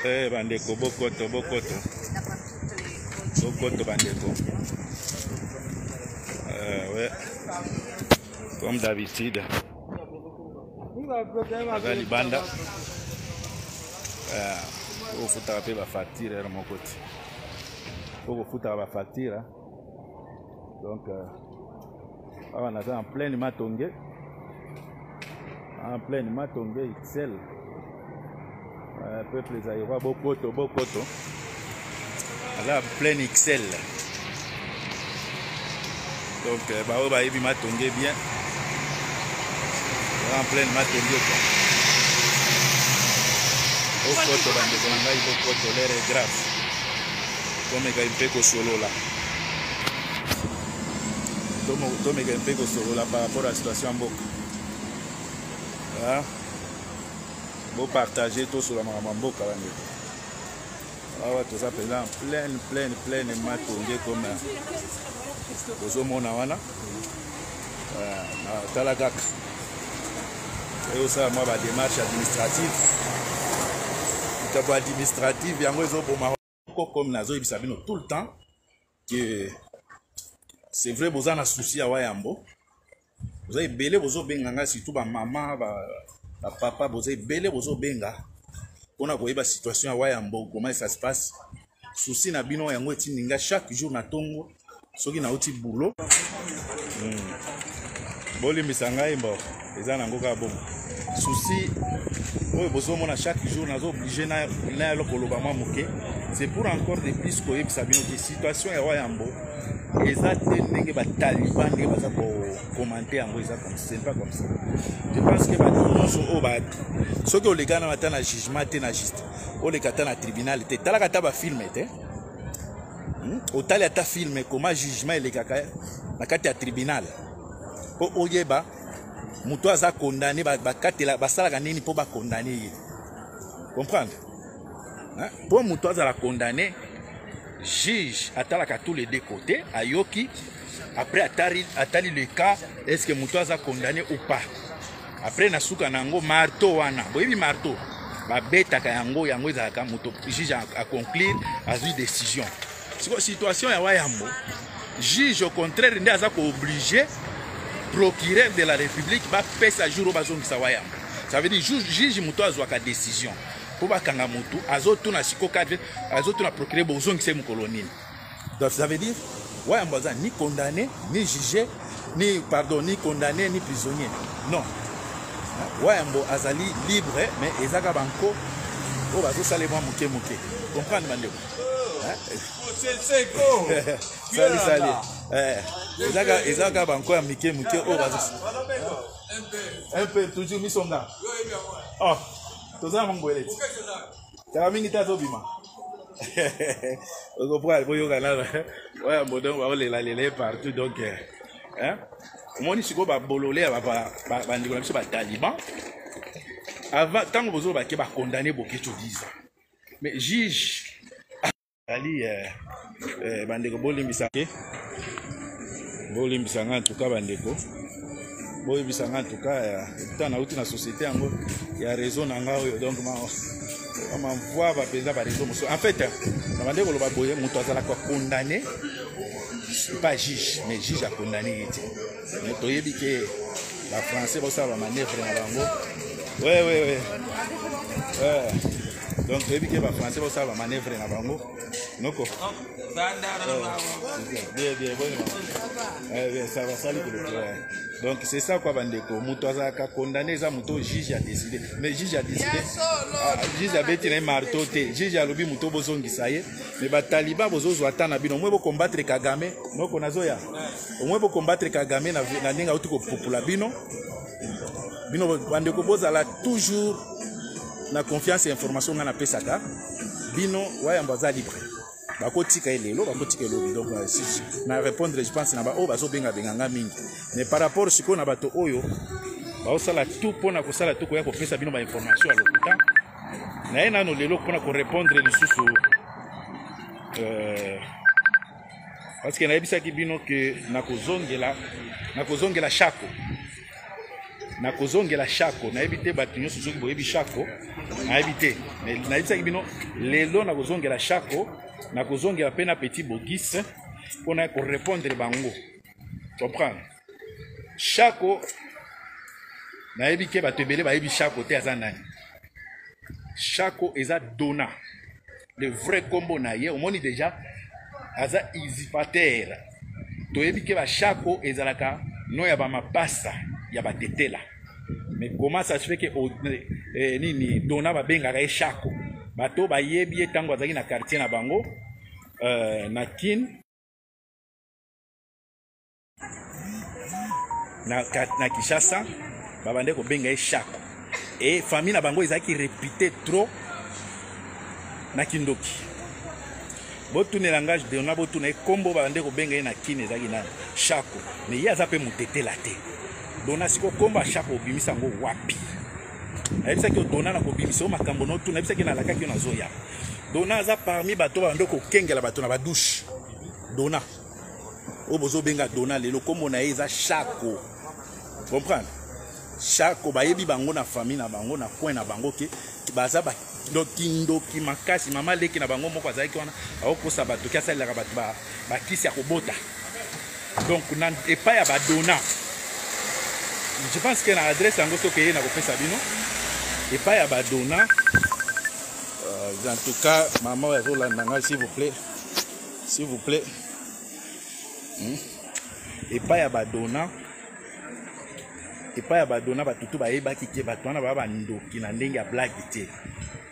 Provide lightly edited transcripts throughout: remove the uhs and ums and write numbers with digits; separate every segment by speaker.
Speaker 1: Bandeko, bokoto. Bokoto, bandeko. Ouais. Comme d'habitude. Gali banda. Faut foutre un la facture de mon côté. Faut foutre la facture. Donc, on est en plein matongé. En plein matongé, XL. Peuple Zaïrois, bokoto. Là, plein XL. Donc, bah, il m'a tombé bien. En plein matongé. Bokoto, bokoto, l'air est grave. Comme il y a un peu de solo là. Comme il y a un peu de solo là par rapport à la situation en Boka. Vous partagez tout sur la Mamboka. Tout ça présent plein de matongé comme aux Monawana. Talagak. Et aussi, moi, la démarche administrative. Administrative, il y a comme Nazo et Sabino tout le temps. Que c'est vrai, vous avez un souci à Wayambo. Vous avez belé, vous avez benga, surtout ma maman, ma papa, vous avez belé, vous avez benga. On a vu la situation à Wayambo, comment ça se passe. Souci na bino yango etinga chaque jour na tongo, soki na outil boulot. Bolimbisa ngai mbo, eza na ngoka bon. Souci, oyo bozomona chaque jour nazo obligé na lokoloba mwa moke. C'est pour encore de plus que yebisa bino que situation ya Wayambo eza te ndenge ba taliban ndenge baza ko commenter yango eza comme c'est pas comme ça. Je pense que ba nyonso o ba soki olega na mata na jugement te na juste oleka ta na tribunal te talaka ta ba film te otali ata film comment jugement elekaka na kati ya tribunal po oyeba muto aza condamné bakatela basalaka nini po ba condamné ye comprendre pour muto aza la condamné juge atalaka tous les deux côtés ayoki après atali le cas est-ce que muto aza condamné ou pas après nasuka nango marteau wana boyebi marteau babetaka yango ezalaka muto juge a conclure azwi décision siko situation ya Wayambo juge au contraire nde aza ko obligé procureur de la République va pesa jour bazongisa Wayambo ça veut dire juge muto azwaka décision pour bakanga mutu azotuna siko cadre azotuna procureur bozongisa mukolo nini donc ça veut dire Wayambo aza ni condamné ni jugé ni condamné ni prisonnier non Wayambo azali libre mais ezaka banko o bazo salemwa muke comprendre bandeko Salut ezaka banko ya muke o bazo un peu toujours misonga oh toza mongwele ta mingi tazo bima on comprend boyo kana Wayambo donc baolela partout donc moni siko ba bololé ba ndiko biso ba taliban avant tant bozo ba ke ba condamné boketo 10 ans mais juge ali bandeko bolimbisa en tout cas bandeko bolimbisa en tout cas tant na uti na société yango ya raison na ngao donc ma voix va pesa ba raison en fait na bandeko lo ba boye muto azala ko condamné pas juge mais juge a condamné mais toyebi que la français va ça va manœuvre na bango ouais donc toyebi que la français va ça va manœuvre na bango noko bien bon ça va salir donc c'est ça quoi bandeko muto azaka condamné za muto juge a décidé mais juge a décidé juge a beti na marteau te juge a lobi muto bozongisa ye mais ba taliban bozozwa ta na bino mwe bo combattre Kagame noko nazoya mwe bo combattre Kagame na ndinga uti ko popula bino bandeko bozala toujours na confiance et information ngana pesaka bino Wayambo aza libre bakotika elelo bakotika elobi donc na répondre je pense na ba o bazo benga mingi mais par rapport siko na bato oyo baosala tout pona kosala tout koya kopesa bino ba information à l'hôpital na ena no lelo pona ko répondre lisusu parce que na ebisaki bino que na kozongela chako na kozongela Shako na ebité bato nyonso soki boyebi Shako na ebité na ebisaki bino lelo na kozongela Shako na kozongela pe na Petit Bogis pona ko répondre bango comprendre Shako na ebike bato ebele bayebi Shako te aza nani Shako eza Dona le vrai combo na ye omoni déjà aza usurpateur toyebi ke ba Shako ezalaka no ya ba mapasa ya ba tetela mais comment ça se fait que nini Dona ba bengaka ye Shako bato bayebi ye tango azaki na quartier na bango na kin na Kishasa babande ko benga ye Shako et famille na bango ezaki répété trop na Kindoki botune langage de na botune kombo babande ko benga ye na kin ezaki na Shako mais ye aza pe mutetela te Dona siko komba Shako obimisa ngo wapi ayebisa ki Dona na kobimisa makambo no tuna ayebisa ki na lakaki na zoya Dona aza parmi bato babande ko kengela bato na badouche Dona obozo benga Dona lelo kombo na ye eza Shako comprendre Shako bayebi bango na famille na bango na coin na bango ke baza ba Kindoki makasi mama leki na bango moko azaki wana akokosa bato ki asalelaka bato bakisi ya kobota donc na epai ya Dona je pense que na adresse yango soki ye na kopesa bino epai ya Dona en tout cas maman azolanda ngai s'il vous plaît epai ya Dona epai ya Dona batutu bayebaki ke bato wana baba bandoki na ndenge ya blague te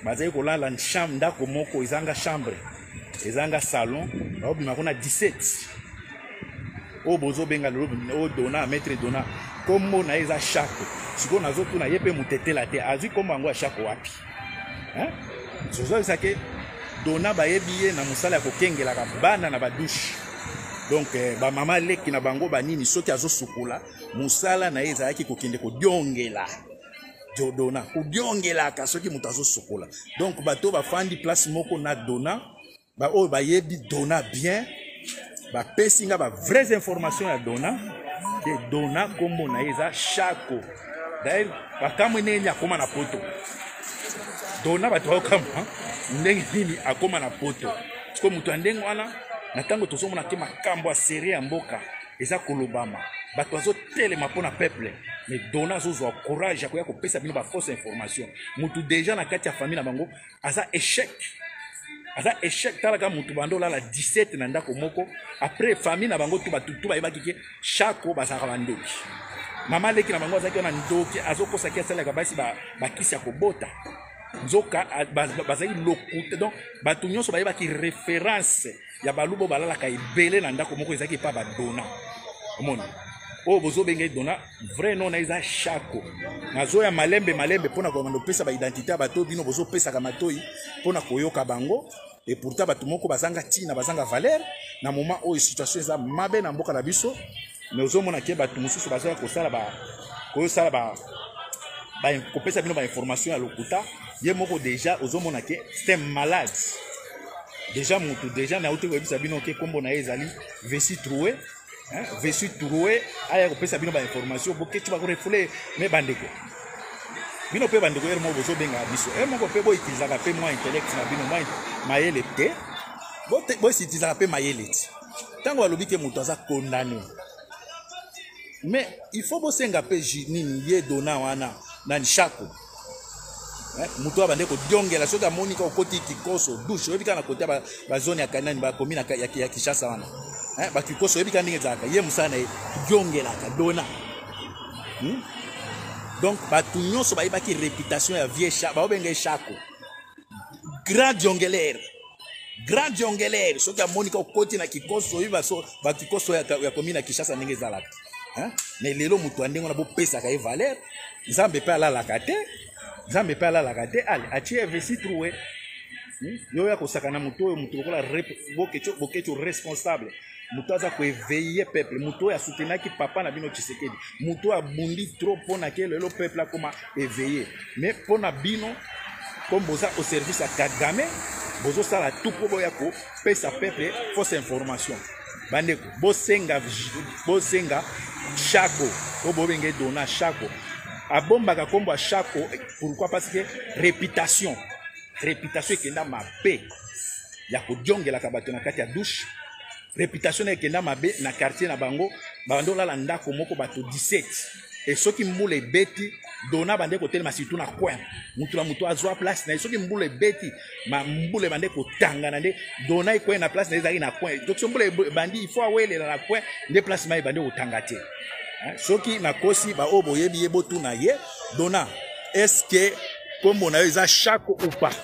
Speaker 1: bazali kolala chambre ndako moko ezanga chambre ezanga salon baobima kuna 17 oyo bozobenga lelo oyo Dona maître Dona kombo na ye eza Shako sikoyo nazotuna ye mpe mutetela te azwi kombo yango ya Shako wapi sozalisa ke Dona bayebi ye na mosala ya kokengelaka bana na badouche donc bamama leki na bango banini soki azosukola mosala na ye ezalaki kokende kodiongela Dona kodiongelaka soki moto azosukola donc bato bafandi place moko na Dona oyo bayebi Dona bien bapesi nga ba vraies informations ya Dona ke Dona kombo na ye eza Shako d'ailleurs bakamwe nini akoma na poto Dona bato bakokama ndenge nini akoma na poto siko moto ya ndenge wana na ntango tozomona ke makambo ya serie ya mboka eza kolobama bato azotelema mpona peuple mais Dona azozwa courage ya koya kopesa bino ba fausse information motu déjà na kati ya famille na bango aza échec talaka motu bando olala 17 na ndako moko après famille na bango tu batutu bayebaki ke Shako bazalaka bandoki mama leki na bango azalaki wana ndoki azokosaki asalaka basi bakisi ya kobota nzoka bazali lokuta donc bato nyonso bayebaki référence ya balubo balalaka ebele na ndako moko ezalaki epa Dona omoni oyo bozobenga Dona vrai nom na eza Shako nazoya malembe mpona komanda opesa baidentité ya bato bino bozopesaka matoi mpona koyoka bango et pourtant bato moko bazanga ntina bazanga valeur na moment oyo situation eza mabe na mboka na biso mais ozomona ke bato mosusu bazoya kopesa bino bainformation ya lokuta ye moko déjà ozomona ke c'est malade déjà moto déjà na uti koyebisa bino ke kombo na ye ezali Vessi Troué aya kopesa bino bainformation boketu bakorefule me bandeko bino mpe bandeko ere moko bozobenga biso ere moko mpe boitilizaka mpe mwa intellect na bino mwa mayele te boitilizaka mpe mayele te ntango balobi ke moto aza condamné mais il faut bosenga mpe nini ye Dona wana nani Shako moto abande kodiongela soki amoni ka okoti kikoso douche oyebi kaka na kote ya bazone ya kanani bakomi ya Kishasa wana bakikoso oyebi kaka ndenge ezalaka ye mosala na ye diongelaka Dona donc bato nyonso bayebaki réputation ya vie baobenga ye Shako grand diongelere soki amoni ka okoti na kikoso oyebi bakikoso ya komi na Kishasa ndenge ezalaka mais lelo moto ya ndenge wana bopesaka ye valeur nzambe mpe alalaka te ale atie Vessi Troué yo ya kosaka na moto oyo moto lokola boketu responsable moto aza koéveiller peuple moto oyo asoutenaki papa na bino Tshisekedi moto oyo abundi trop mpona ke lelo peuple akoma éveillé mais mpona bino comme boza au service ya Kagame bozosala tout mpo boya kopesa peuple fausse information bandeko bosenga Shako oyo bobenge Dona Shako abombaka kombo Chako. Pourquoi? Parce que réputation ekenda mabe ya kodiongelaka bato na kati ya douche. Réputation ekenda mabe na quartier na bango bando la ndako moko bato 17. Et soki mbule beti dona bande kotel masitu na coin mutu azwa place na soki mbule beti ma mbule bande kotanga na nde dona iko na place na ezali na coin. Donc so mbule bandi il faut awele na coin nde place mai bande otanga te. Soki na kosi ba obo yebi yebo tu na ye dona est-ce que comme on a eu ça Chako ou pas?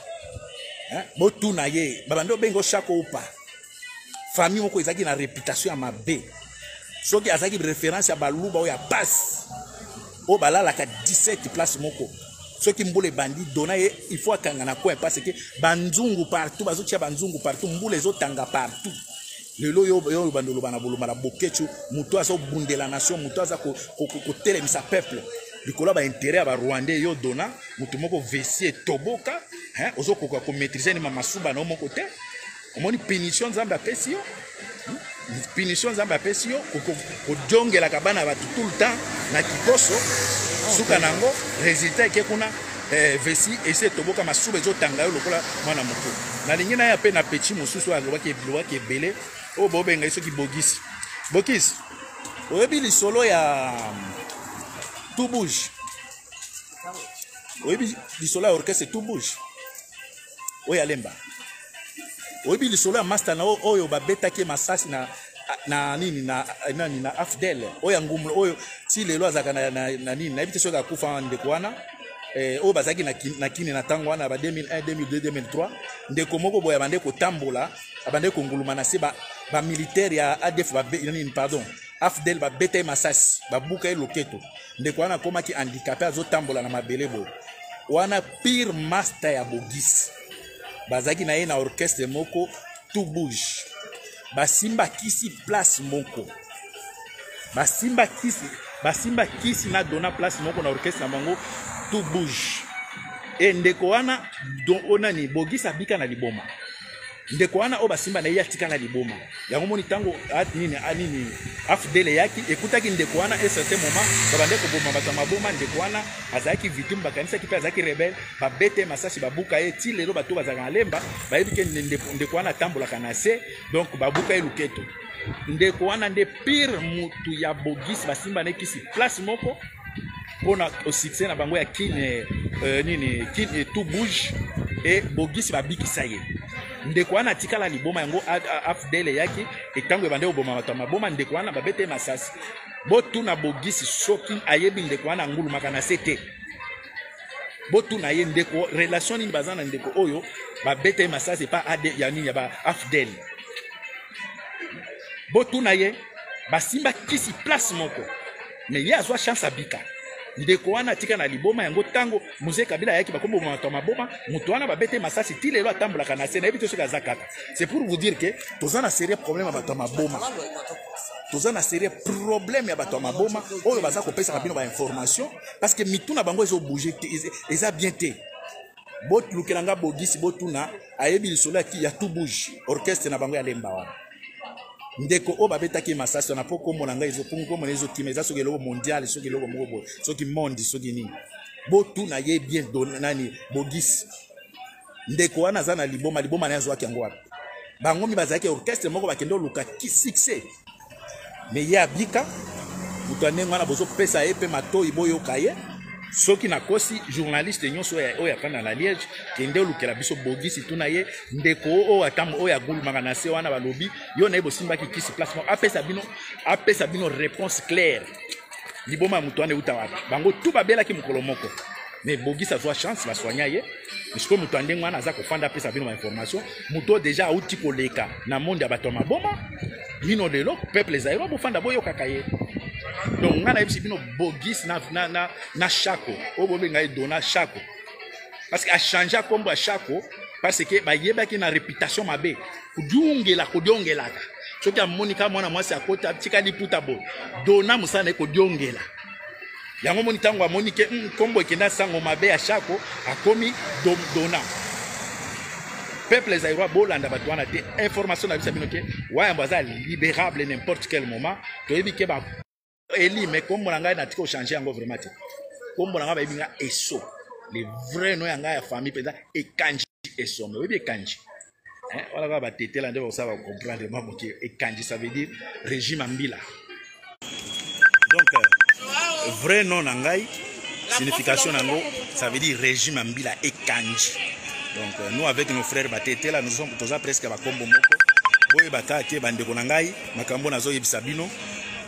Speaker 1: Botu na ye babando bengo Chako ou pas? Famille moko ezaki na réputation ya mabe. Soki azaki référence ya baluba o ya passe o balala ka 17 place moko. Soki mbule bandi dona ye il faut akanga na coin parce que banzungu partout bazotia banzungu partout mbule ezotanga partout. Lelo yo bandolo bana boloma la bokechu muto azo bundela nation muto aza ko telemisa peuple. Likolo ba intérêt ba Rwandais yo dona mutu moko vessier toboka ozo ko maîtriser ni masuba na moko te. Omoni punition nzambe apesi yo. Punition nzambe apesi yo ko jongela kabana ba tout le temps na kikoso suka nango résultat ke kuna vesi ese toboka masuba ezo tanga yo lokola mwana moto. Na lingina ya pe na petit mosusu alobaki ebele o bobenga iso ki bogisi. Bokis. Oyebi lisolo ya tout bouge. Oyebi lisolo ya orchestre tout bouge. Oya lemba. Oyebi lisolo ya master na oyo babetaki masasi na nini na Afdel oya ngumlo oyo ti lelo azaka na nini na ebite soka kufa ndeko wana oyo bazaki na kini na tango wana ba 2001 2002 2003 ndeko moko boya bande ko tambola abande ko nguluma na se ba militaire ya ADF ba nini pardon Afdel ba bete masasi ba buka loketo ndeko wana komaki handicapé azo tambola na mabele bo wana pire master ya bogis bazaki na ye na orchestre moko tout bouge. Basimba kisi place moko. Basimba kisi na dona place moko na orchestre na bango tout bouge. Et ndeko wana don onani bogisa bika na liboma. Ndeko wana o basimba na yatika na liboma. Yango moni tango anini Afdele yaki ekutaki ndeko wana et certain moment babande ko boma bato maboma ndeko wana azaki victime bakanisa ki pe azaki rebelle ba bete masasi babuka ye ti lelo bato bazaka lemba ba yebike ndeko wana tambola kanase donc babuka ye luketo. Ndeko wana nde pire mutu ya bogis basimba na kisi place moko pona au succès na bango ya kin tout bouge et bogis babikisa ye. Ndeko wana tikala liboma yango Afdele yaki etango bande oboma bato maboma ndeko wana babete masasi botu na bogisi soki ayebi ndeko wana ngulu makana sete botu na ye ndeko relation ni bazana ndeko oyo babete masasi pa ade ya nini ya ba Afdele botu na ye basimba kisi place moko mais ye azwa chance abika ndeko wana tika na liboma yango tango Mzee Kabila yaki bakombo mato maboma mutu wana babete masasi ti lelo atambola kana se na ebito soka zakaka. C'est pour vous dire que tozana sérieux problème bato maboma. Tozana sérieux problème ya bato maboma oyo baza ko pesa kabino ba information parce que mituna bango ezo bouger eza bien té. Bot lukelanga bogisi botuna ayebi lisolo ki ya tout bouge orchestre na bango ya lemba wana. Ndeko o babetaki masasi na poko monanga ezo pungo monezo kimeza soki loko mondial soki loko moko soki monde soki nini botu na ye bien don nani bogis ndeko wana za na liboma na yazo yango wapi bango mi bazaki orchestre moko bakendo luka ki succès mais ya bika mutane ngwana bozo pesa epe matoi boyo kaye soki na kosi journaliste nyonso oya kana na Liège kende lukela biso bogisi tuna ye ndeko o atambo oya gulumaka na se wana balobi yo na ebo simba ki kisi placement apesa bino réponse claire liboma mutu ane uta wapi bango tout babela ki mukolo moko mais bogisi azwa chance ba soigna ye parce mutu ande ngwana aza ko fanda pesa bino information mutu déjà outi koleka na monde ya bato maboma bino lelo peuple zairo bo fanda boyo kakaye. Donc ngana yebisi bino bogis na Chako obobe ngai dona Chako parce que a changer kombo Chako parce que ba yebaki na réputation mabe kodiongela soki amonika mwana mwasi akota tika liputa bo dona musana kodiongela yango moni tango amonike kombo ekenda sango mabe ya Chako akomi dona peuple zairwa bolanda bato wana te information na bisa bino ke waya mbaza libérable n'importe quel moment to yebike ba Eli mais comme on a changer encore vraiment. kombo nanga bayebinga eso le vrai nom yanga ya famille peza Ekanji eso mais oui Ekanji voilà ka batete là ndeko ça va comprendre moi que Ekanji ça veut dire régime Mbila donc vrai nom nangai signification nango ça veut dire régime Mbila Ekanji donc nous avec nos frères batete là nous sommes tous presque ba kombo moko boye batake bandeko nangai makambo nazo yebisa bino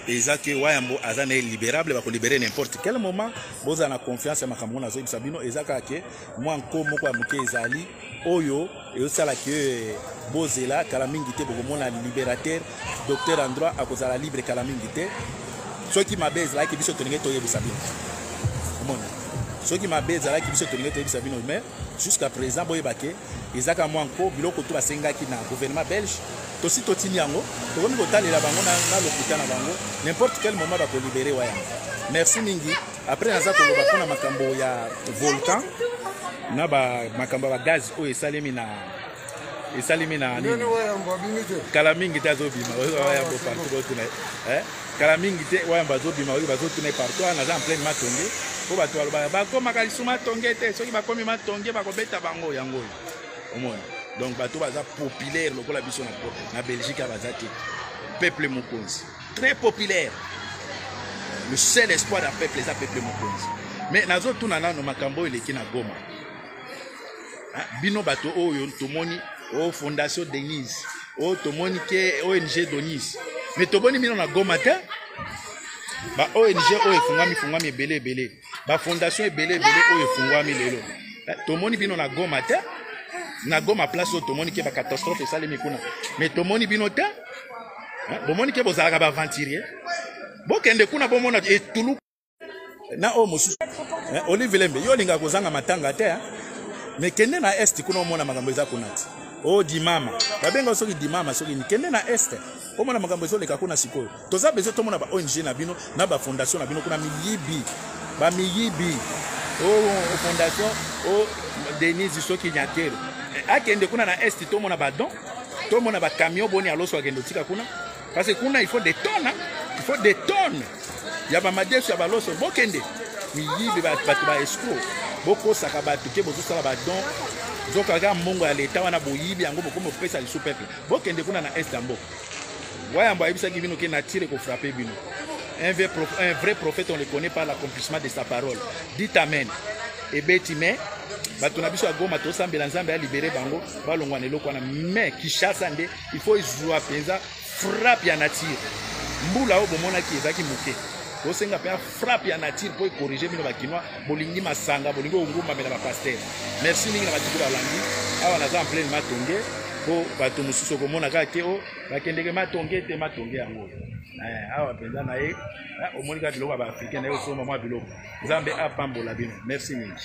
Speaker 1: ezake wayambo azana libérable ba ko libérer n'importe quel moment boza na confiance makambo nazo yebisa bino ezaka ke moi nko moko ya muke ezali oyo eosala ke bozela kala mingi te bokomona libérateur docteur en droit akozala libre kala mingi te soki mabe ezalaki biso tolingi toyebisa bino omona soki mabe ezalaki biso tolingi toyebisa bino mais jusqu'à présent boyebake ezaka mwa nko biloko to basengaki na gouvernement belge tosi totini yango tokomi kotalela bango na lokuta na bango n'importe quel moment bakolibere wayanga merci mingi après naza koloba mpona makambo ya volcan na makambo ya gaz oyo esalemi na nini kala mingi te azobima wayambo partout botuna kala mingi te wayambo azobima oyo bazotuna partout naza en pleine matonge po bato balobaka bakomaka lisu matonge te soki bakomi matonge bakobeta bango yango oyo omona donc bato baza populaire lokola biso na Belgique baza te peuple mokonzi très populaire le seul espoir d'un peuple eza peuple mokonzi mais nazotuna nano makambo eleki na Goma bino bato oyo tomoni o fondation Denise o tomoni ke ONG Denise mais toboni bino na Goma te ba ONG oyo fungami ebele ba fondation ebele oyo fungami lelo tomoni bino na Goma te na Goma place oyo tomoni ke ba catastrophe esalemi kuna mais tomoni bino te bomoni ke bozalaka ba aventurier bokende kuna bomona etulu na o mosusu Olive Lembe yo linga kozanga matanga te mais kende na est kuna omona makambo eza kuna ti o dimama babenga soki dimama soki kende na est omona makambo ezoleka kuna sikoyo toza bezo tomona ba ONG na bino na ba fondation na bino kuna miyibi o fondation o Denise soki nyakero akende kuna na est tomona ba don tomona ba camion boni aloso akende tika kuna parce que kuna il faut des tonnes ya ba madeso ya ba loso bokende miyibi ba escroc boko saka bato ke bozo sala ba don zoka mongo ya leta wana boyibi yango bokomo pesa lisu peuple bokende kuna na est ambo wayamba yebisa ki bino ke na tire ko frapper bino un vrai prophète on le connaît par l'accomplissement de sa parole dit amen et betime bato na biso ya Goma to sambela nzambe ya libérer bango balongwa na eloko wana mais Kinshasa nde il faut izwa penza frappe ya nature mbula o bomona ki ezaki muke kosenga pe frappe ya nature pour corriger bino bakinois bolingi masanga bolingi ngumba mela ba pasteur merci ningi na batikula balandi awa naza en pleine matonge po bato mosusu komona kaka te o bakendeke matonge te matonge yango awa penza na ye omoni kaka biloko ya baafricain na ye osomba mwa biloko nzambe apambola bino merci mingi